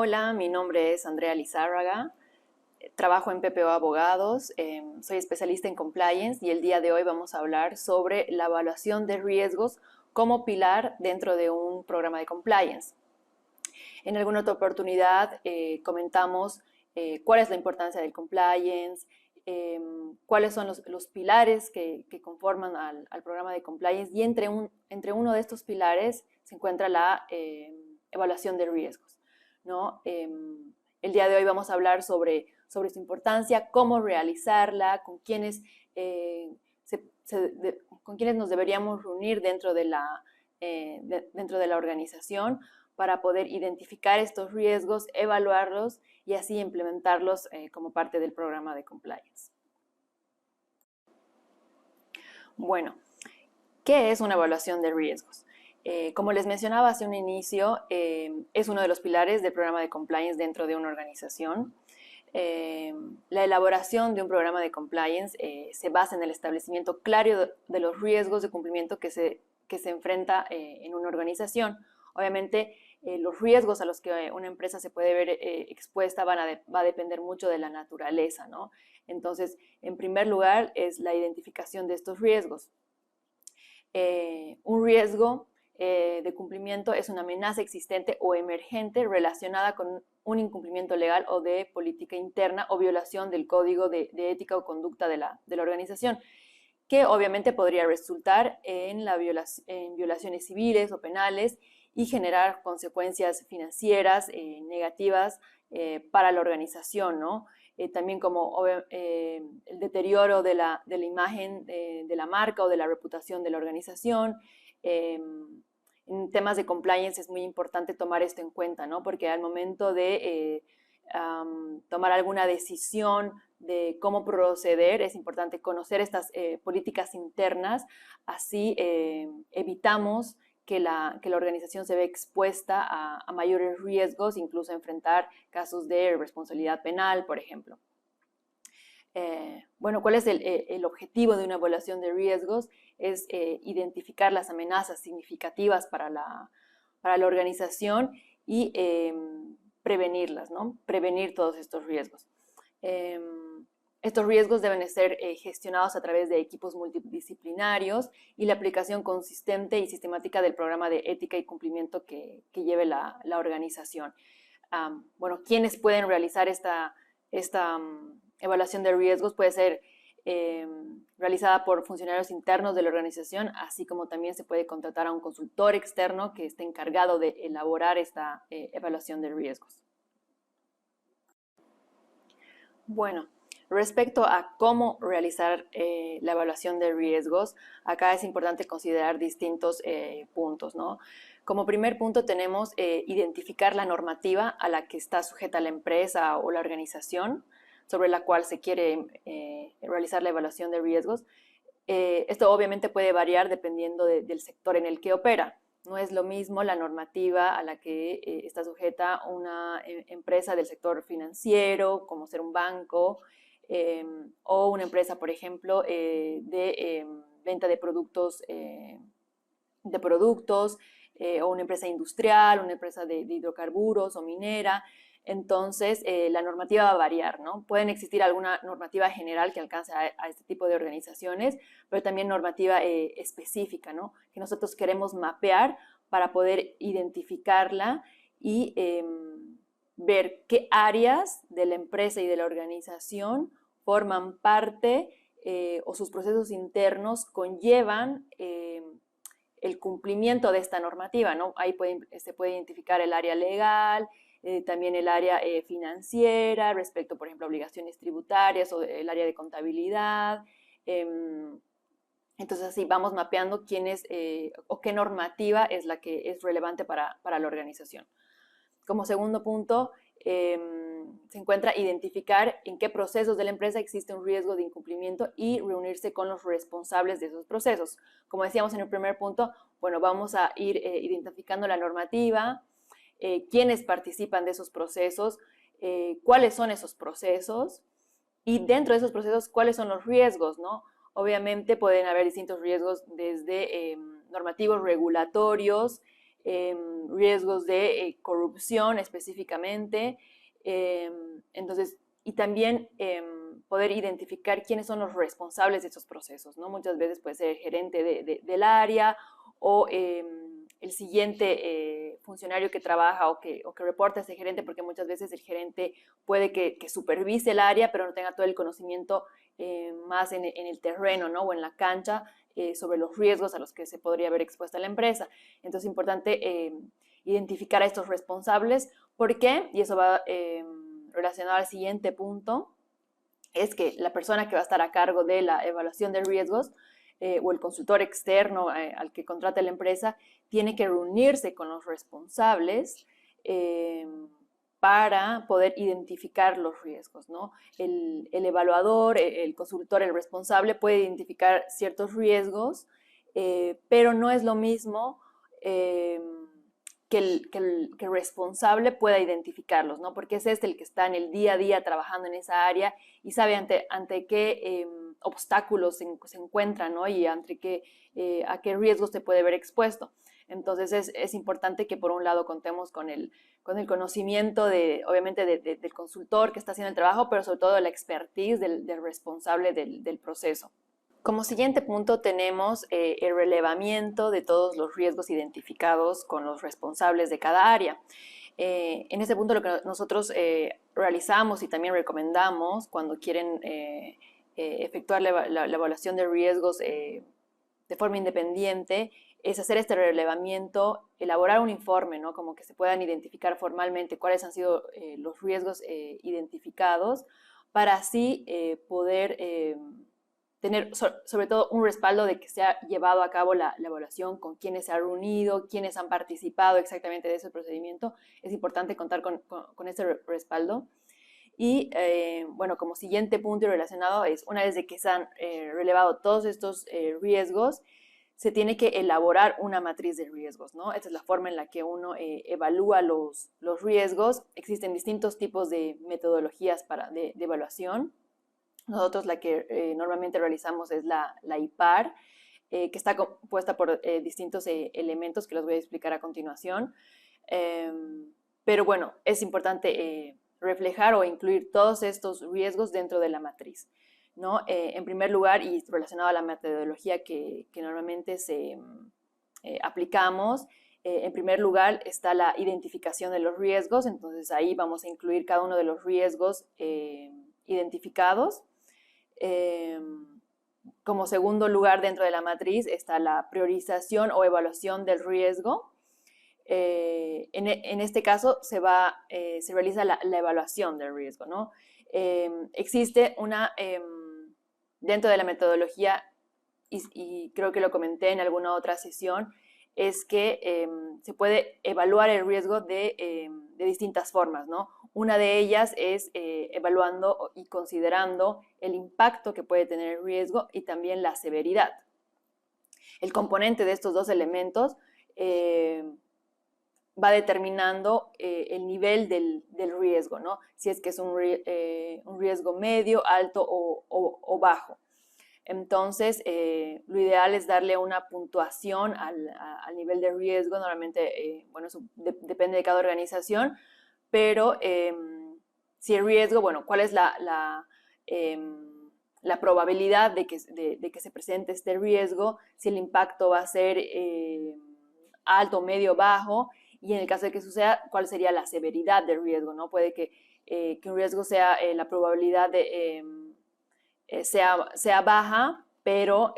Hola, mi nombre es Andrea Lizárraga, trabajo en PPO Abogados, soy especialista en compliance y el día de hoy vamos a hablar sobre la evaluación de riesgos como pilar dentro de un programa de compliance. En alguna otra oportunidad comentamos cuál es la importancia del compliance, cuáles son los pilares que conforman al programa de compliance y entre uno de estos pilares se encuentra la evaluación de riesgos, ¿no? El día de hoy vamos a hablar sobre su importancia, cómo realizarla, con quiénes nos deberíamos reunir dentro de la organización para poder identificar estos riesgos, evaluarlos y así implementarlos como parte del programa de compliance. Bueno, ¿qué es una evaluación de riesgos? Como les mencionaba hace un inicio, es uno de los pilares del programa de compliance dentro de una organización. La elaboración de un programa de compliance se basa en el establecimiento claro de los riesgos de cumplimiento que se enfrenta en una organización. Obviamente, los riesgos a los que una empresa se puede ver expuesta va a depender mucho de la naturaleza, ¿no? Entonces, en primer lugar, es la identificación de estos riesgos. Un riesgo de cumplimiento es una amenaza existente o emergente relacionada con un incumplimiento legal o de política interna o violación del código de ética o conducta de la organización, que obviamente podría resultar en violaciones civiles o penales y generar consecuencias financieras negativas para la organización, ¿no? También como el deterioro de la imagen de la marca o de la reputación de la organización. En temas de compliance es muy importante tomar esto en cuenta, ¿no? Porque al momento de tomar alguna decisión de cómo proceder, es importante conocer estas políticas internas, así evitamos que la organización se ve expuesta a mayores riesgos, incluso a enfrentar casos de responsabilidad penal, por ejemplo. Bueno, ¿cuál es el objetivo de una evaluación de riesgos? Es identificar las amenazas significativas para la organización y prevenirlas, ¿no? Prevenir todos estos riesgos. Estos riesgos deben ser gestionados a través de equipos multidisciplinarios y la aplicación consistente y sistemática del programa de ética y cumplimiento que lleve la organización. Bueno, ¿quiénes pueden realizar esta evaluación de riesgos? Puede ser realizada por funcionarios internos de la organización, así como también se puede contratar a un consultor externo que esté encargado de elaborar esta evaluación de riesgos. Bueno, respecto a cómo realizar la evaluación de riesgos, acá es importante considerar distintos puntos, ¿no? Como primer punto tenemos identificar la normativa a la que está sujeta la empresa o la organización sobre la cual se quiere realizar la evaluación de riesgos. Esto obviamente puede variar dependiendo del sector en el que opera. No es lo mismo la normativa a la que está sujeta una empresa del sector financiero, como ser un banco, o una empresa, por ejemplo, de venta de productos, o una empresa industrial, una empresa de hidrocarburos o minera. Entonces, la normativa va a variar, ¿no? Pueden existir alguna normativa general que alcance a este tipo de organizaciones, pero también normativa específica, ¿no? Que nosotros queremos mapear para poder identificarla y ver qué áreas de la empresa y de la organización forman parte o sus procesos internos conllevan el cumplimiento de esta normativa, ¿no? Ahí se puede identificar el área legal, también el área financiera, respecto, por ejemplo, a obligaciones tributarias o el área de contabilidad. Entonces, así vamos mapeando quién es o qué normativa es la que es relevante para la organización. Como segundo punto, se encuentra identificar en qué procesos de la empresa existe un riesgo de incumplimiento y reunirse con los responsables de esos procesos. Como decíamos en el primer punto, bueno, vamos a ir identificando la normativa, quiénes participan de esos procesos, cuáles son esos procesos y dentro de esos procesos cuáles son los riesgos, ¿no? Obviamente pueden haber distintos riesgos desde normativos regulatorios, riesgos de corrupción específicamente. Entonces, y también poder identificar quiénes son los responsables de estos procesos, ¿no? Muchas veces puede ser el gerente del área o el siguiente funcionario que trabaja o que reporta a ese gerente, porque muchas veces el gerente puede que supervise el área, pero no tenga todo el conocimiento más en el terreno, ¿no? O en la cancha sobre los riesgos a los que se podría ver expuesta la empresa. Entonces es importante identificar a estos responsables. ¿Por qué? Y eso va relacionado al siguiente punto, es que la persona que va a estar a cargo de la evaluación de riesgos o el consultor externo al que contrata la empresa tiene que reunirse con los responsables para poder identificar los riesgos, ¿no? El evaluador, el consultor, el responsable puede identificar ciertos riesgos, pero no es lo mismo que el responsable pueda identificarlos, ¿no? Porque es el que está en el día a día trabajando en esa área y sabe ante qué obstáculos se encuentran, ¿no? Y a qué riesgos se puede ver expuesto. Entonces es importante que por un lado contemos con el conocimiento obviamente del consultor que está haciendo el trabajo, pero sobre todo la expertise del responsable del proceso. Como siguiente punto tenemos el relevamiento de todos los riesgos identificados con los responsables de cada área. En este punto lo que nosotros realizamos y también recomendamos cuando quieren efectuar la evaluación de riesgos de forma independiente es hacer este relevamiento, elaborar un informe, ¿no? Como que se puedan identificar formalmente cuáles han sido los riesgos identificados para así poder tener sobre todo un respaldo de que se ha llevado a cabo la evaluación, con quiénes se ha reunido, quiénes han participado exactamente de ese procedimiento. Es importante contar con ese respaldo. Y bueno, como siguiente punto relacionado es, una vez de que se han relevado todos estos riesgos, se tiene que elaborar una matriz de riesgos, ¿no? Esta es la forma en la que uno evalúa los riesgos. Existen distintos tipos de metodologías de evaluación. Nosotros la que normalmente realizamos es la IPAR, que está compuesta por distintos elementos que los voy a explicar a continuación. Pero bueno, es importante reflejar o incluir todos estos riesgos dentro de la matriz, ¿no? En primer lugar, y relacionado a la metodología que normalmente aplicamos, en primer lugar está la identificación de los riesgos, entonces ahí vamos a incluir cada uno de los riesgos identificados. Como segundo lugar dentro de la matriz está la priorización o evaluación del riesgo. En este caso se realiza la evaluación del riesgo, ¿no? Existe dentro de la metodología, y creo que lo comenté en alguna otra sesión, es que se puede evaluar el riesgo de distintas formas, ¿no? Una de ellas es evaluando y considerando el impacto que puede tener el riesgo y también la severidad. El componente de estos dos elementos va determinando el nivel del riesgo, ¿no? Si es que es un riesgo medio, alto o bajo. Entonces, lo ideal es darle una puntuación al nivel de riesgo. Normalmente, bueno, eso depende de cada organización, pero si el riesgo, bueno, ¿cuál es la probabilidad de que se presente este riesgo? Si el impacto va a ser alto, medio, bajo, y en el caso de que suceda, ¿cuál sería la severidad del riesgo, ¿no? Puede que un riesgo sea la probabilidad de sea baja, pero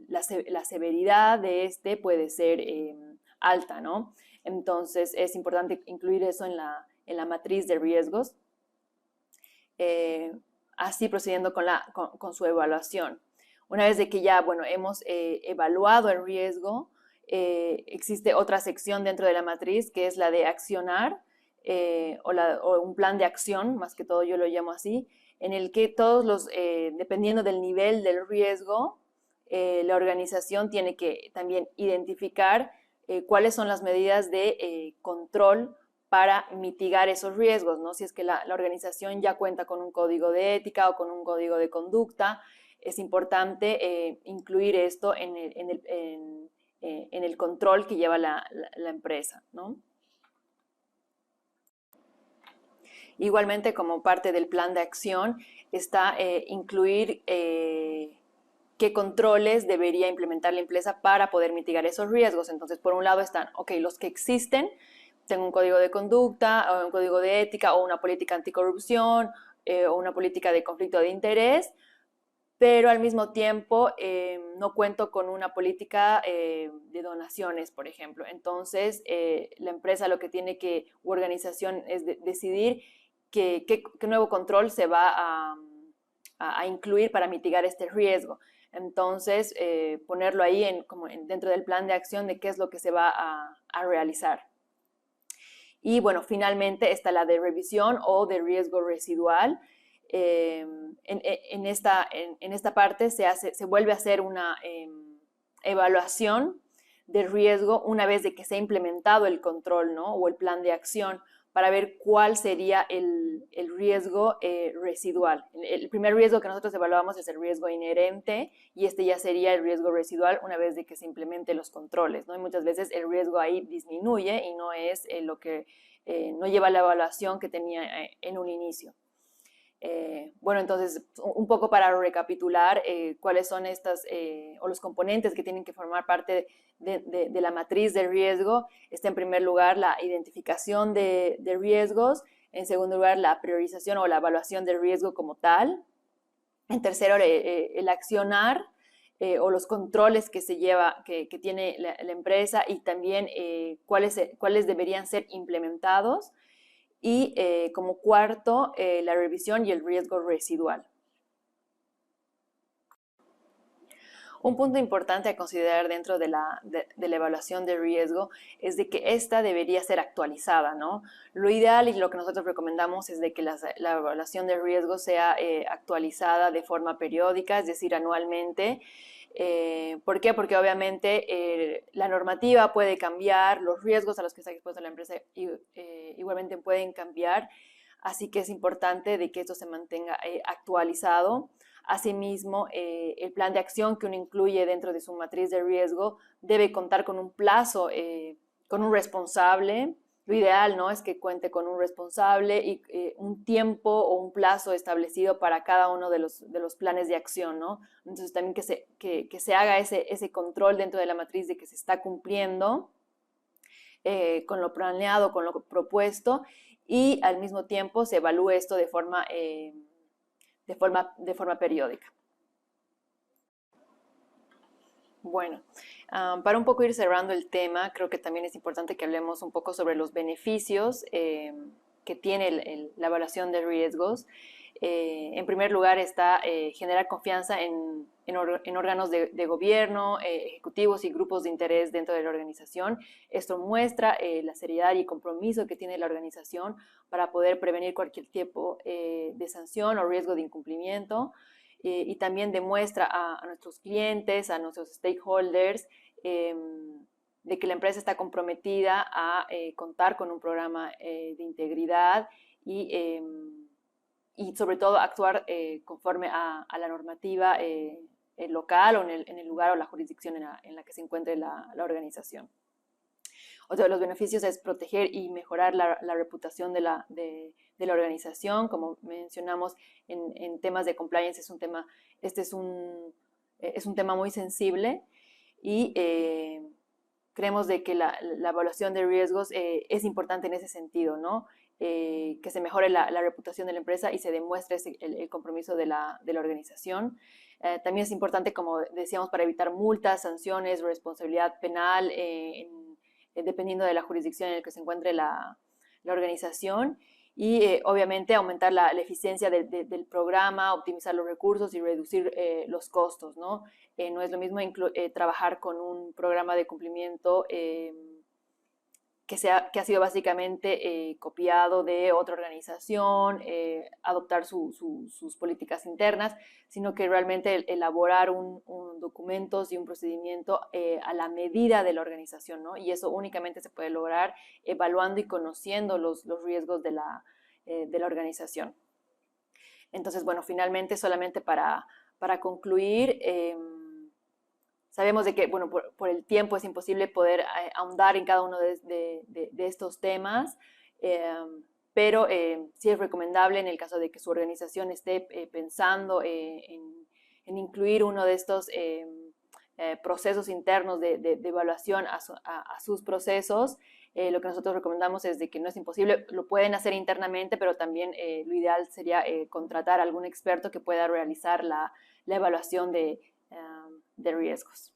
la severidad de este puede ser alta, ¿no? Entonces es importante incluir eso en la matriz de riesgos, así procediendo con su evaluación. Una vez de que ya, bueno, hemos evaluado el riesgo, existe otra sección dentro de la matriz que es la de accionar o un plan de acción, más que todo yo lo llamo así, en el que dependiendo del nivel del riesgo, la organización tiene que también identificar cuáles son las medidas de control para mitigar esos riesgos, ¿no? Si es que la organización ya cuenta con un código de ética o con un código de conducta, es importante incluir esto en en el control que lleva la empresa, ¿no? Igualmente, como parte del plan de acción, está incluir qué controles debería implementar la empresa para poder mitigar esos riesgos. Entonces, por un lado están, los que existen, tengo un código de conducta, o un código de ética, o una política anticorrupción, o una política de conflicto de interés, pero al mismo tiempo no cuento con una política de donaciones, por ejemplo. Entonces, la empresa lo que tiene que, u organización, es decidir qué nuevo control se va a incluir para mitigar este riesgo. Entonces, ponerlo ahí dentro del plan de acción de qué es lo que se va a realizar. Y bueno, finalmente está la de revisión o de riesgo residual. En esta parte se vuelve a hacer una evaluación de riesgo una vez de que se ha implementado el control, ¿no? O el plan de acción, para ver cuál sería el riesgo residual. El primer riesgo que nosotros evaluamos es el riesgo inherente, y este ya sería el riesgo residual una vez de que se implementen los controles, ¿no? Y muchas veces el riesgo ahí disminuye y no es lo que no lleva la evaluación que tenía en un inicio. Bueno, entonces, un poco para recapitular cuáles son o los componentes que tienen que formar parte de la matriz de riesgo. Está en primer lugar la identificación de riesgos, en segundo lugar la priorización o la evaluación del riesgo como tal, en tercero el accionar o los controles que que tiene la empresa, y también cuáles deberían ser implementados. Y como cuarto, la revisión y el riesgo residual. Un punto importante a considerar dentro de la evaluación de riesgo es de que esta debería ser actualizada, ¿no? Lo ideal y lo que nosotros recomendamos es de que la evaluación de riesgo sea actualizada de forma periódica, es decir, anualmente. ¿Por qué? Porque obviamente la normativa puede cambiar, los riesgos a los que está expuesta la empresa igualmente pueden cambiar, así que es importante de que esto se mantenga actualizado. Asimismo, el plan de acción que uno incluye dentro de su matriz de riesgo debe contar con un plazo, con un responsable. Lo ideal, ¿no?, es que cuente con un responsable y un tiempo o un plazo establecido para cada uno de los planes de acción, ¿no? Entonces también que se haga ese control dentro de la matriz de que se está cumpliendo con lo planeado, con lo propuesto, y al mismo tiempo se evalúe esto de forma periódica. Bueno, para un poco ir cerrando el tema, creo que también es importante que hablemos un poco sobre los beneficios que tiene la evaluación de riesgos. En primer lugar está generar confianza en órganos de gobierno, ejecutivos y grupos de interés dentro de la organización. Esto muestra la seriedad y compromiso que tiene la organización para poder prevenir cualquier tipo de sanción o riesgo de incumplimiento. Y también demuestra a nuestros clientes, a nuestros stakeholders, de que la empresa está comprometida a contar con un programa de integridad y sobre todo actuar conforme a la normativa local o en el lugar o la jurisdicción en la que se encuentre la organización. Otro de los beneficios es proteger y mejorar la reputación de la organización. Como mencionamos en temas de compliance, este es un tema muy sensible, y creemos de que la evaluación de riesgos es importante en ese sentido, ¿no? Que se mejore la reputación de la empresa y se demuestre el compromiso de la organización. También es importante, como decíamos, para evitar multas, sanciones, responsabilidad penal, dependiendo de la jurisdicción en la que se encuentre la organización, y obviamente aumentar la eficiencia del programa, optimizar los recursos y reducir los costos, ¿no? No es lo mismo trabajar con un programa de cumplimiento que ha sido básicamente copiado de otra organización, adoptar sus políticas internas, sino que realmente elaborar documentos y un procedimiento a la medida de la organización, ¿no? Y eso únicamente se puede lograr evaluando y conociendo los riesgos de la organización. Entonces, bueno, finalmente, solamente para concluir, sabemos de que, bueno, por el tiempo es imposible poder ahondar en cada uno de estos temas, pero sí es recomendable en el caso de que su organización esté pensando en incluir uno de estos procesos internos de evaluación a sus procesos. Lo que nosotros recomendamos es de que no es imposible, lo pueden hacer internamente, pero también lo ideal sería contratar a algún experto que pueda realizar la evaluación de riesgos.